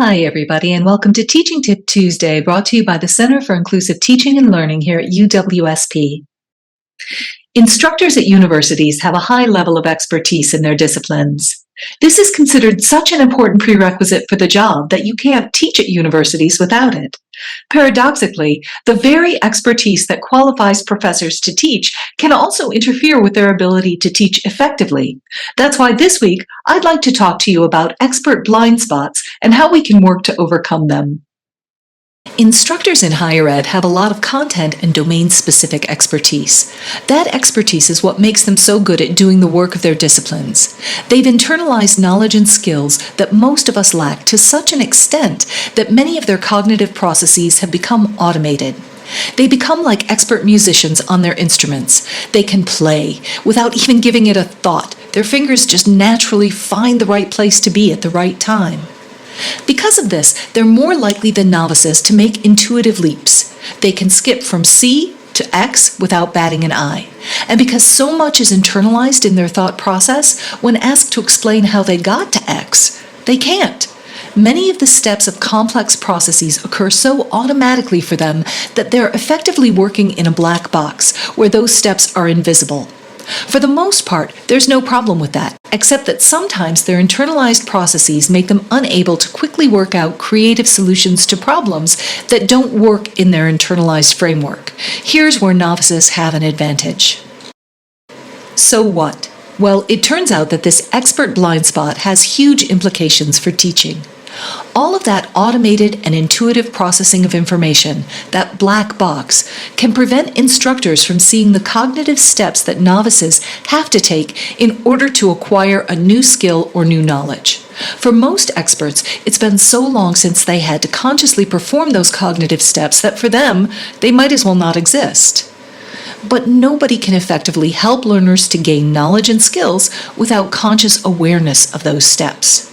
Hi, everybody, and welcome to Teaching Tip Tuesday, brought to you by the Center for Inclusive Teaching and Learning here at UWSP. Instructors at universities have a high level of expertise in their disciplines. This is considered such an important prerequisite for the job that you can't teach at universities without it. Paradoxically, the very expertise that qualifies professors to teach can also interfere with their ability to teach effectively. That's why this week, I'd like to talk to you about expert blind spots and how we can work to overcome them. Instructors in higher ed have a lot of content and domain-specific expertise. That expertise is what makes them so good at doing the work of their disciplines. They've internalized knowledge and skills that most of us lack to such an extent that many of their cognitive processes have become automated. They become like expert musicians on their instruments. They can play without even giving it a thought. Their fingers just naturally find the right place to be at the right time. Because of this, they're more likely than novices to make intuitive leaps. They can skip from C to X without batting an eye. And because so much is internalized in their thought process, when asked to explain how they got to X, they can't. Many of the steps of complex processes occur so automatically for them that they're effectively working in a black box where those steps are invisible. For the most part, there's no problem with that, except that sometimes their internalized processes make them unable to quickly work out creative solutions to problems that don't work in their internalized framework. Here's where novices have an advantage. So what? Well, it turns out that this expert blind spot has huge implications for teaching. All of that automated and intuitive processing of information, that black box, can prevent instructors from seeing the cognitive steps that novices have to take in order to acquire a new skill or new knowledge. For most experts, it's been so long since they had to consciously perform those cognitive steps that for them, they might as well not exist. But nobody can effectively help learners to gain knowledge and skills without conscious awareness of those steps.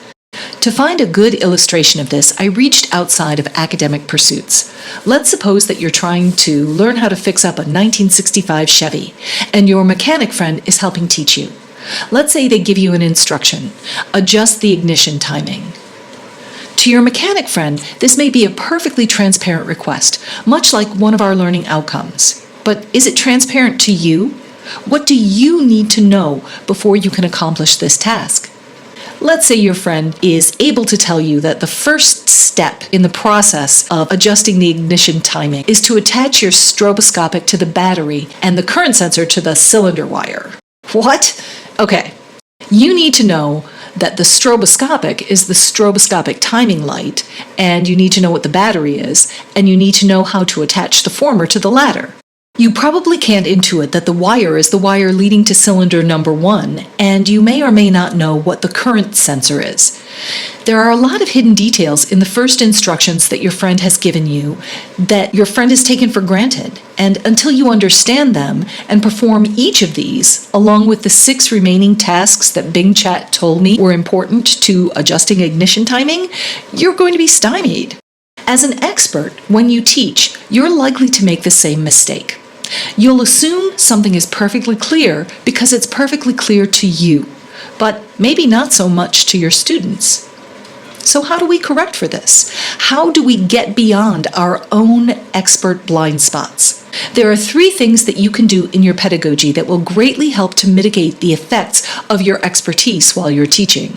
To find a good illustration of this, I reached outside of academic pursuits. Let's suppose that you're trying to learn how to fix up a 1965 Chevy, and your mechanic friend is helping teach you. Let's say they give you an instruction: adjust the ignition timing. To your mechanic friend, this may be a perfectly transparent request, much like one of our learning outcomes. But is it transparent to you? What do you need to know before you can accomplish this task? Let's say your friend is able to tell you that the first step in the process of adjusting the ignition timing is to attach your stroboscopic to the battery and the current sensor to the cylinder wire. What? Okay. You need to know that the stroboscopic is the stroboscopic timing light, and you need to know what the battery is, and you need to know how to attach the former to the latter. You probably can't intuit that the wire is the wire leading to cylinder number 1, and you may or may not know what the current sensor is. There are a lot of hidden details in the first instructions that your friend has given you that your friend has taken for granted, and until you understand them and perform each of these, along with the 6 remaining tasks that Bing Chat told me were important to adjusting ignition timing, you're going to be stymied. As an expert, when you teach, you're likely to make the same mistake. You'll assume something is perfectly clear because it's perfectly clear to you, but maybe not so much to your students. So how do we correct for this? How do we get beyond our own expert blind spots? There are 3 things that you can do in your pedagogy that will greatly help to mitigate the effects of your expertise while you're teaching.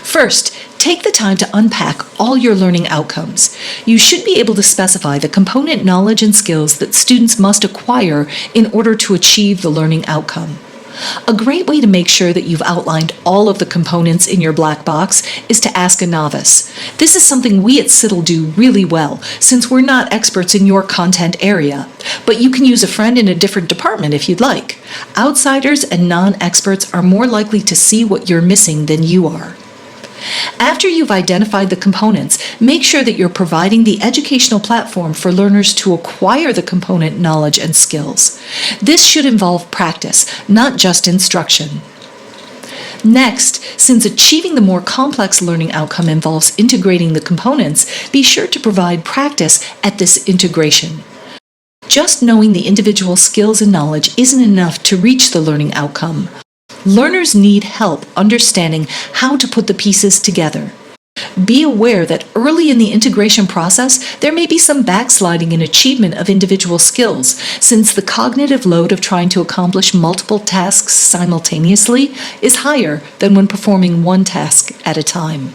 First, take the time to unpack all your learning outcomes. You should be able to specify the component knowledge and skills that students must acquire in order to achieve the learning outcome. A great way to make sure that you've outlined all of the components in your black box is to ask a novice. This is something we at CITL do really well, since we're not experts in your content area. But you can use a friend in a different department if you'd like. Outsiders and non-experts are more likely to see what you're missing than you are. After you've identified the components, make sure that you're providing the educational platform for learners to acquire the component knowledge and skills. This should involve practice, not just instruction. Next, since achieving the more complex learning outcome involves integrating the components, be sure to provide practice at this integration. Just knowing the individual skills and knowledge isn't enough to reach the learning outcome. Learners need help understanding how to put the pieces together. Be aware that early in the integration process, there may be some backsliding in achievement of individual skills, since the cognitive load of trying to accomplish multiple tasks simultaneously is higher than when performing one task at a time.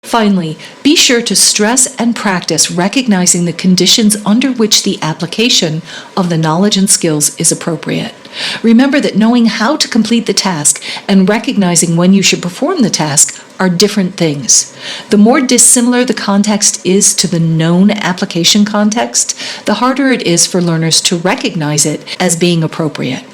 Finally, be sure to stress and practice recognizing the conditions under which the application of the knowledge and skills is appropriate. Remember that knowing how to complete the task and recognizing when you should perform the task are different things. The more dissimilar the context is to the known application context, the harder it is for learners to recognize it as being appropriate.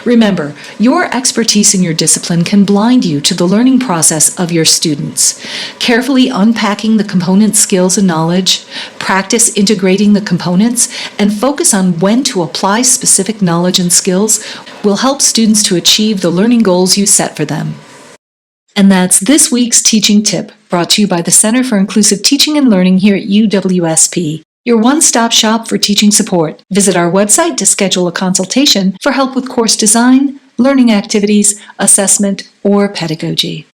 Remember, your expertise in your discipline can blind you to the learning process of your students. Carefully unpacking the component skills and knowledge, practice integrating the components, and focus on when to apply specific knowledge and skills will help students to achieve the learning goals you set for them. And that's this week's teaching tip, brought to you by the Center for Inclusive Teaching and Learning here at UWSP. Your one-stop shop for teaching support. Visit our website to schedule a consultation for help with course design, learning activities, assessment, or pedagogy.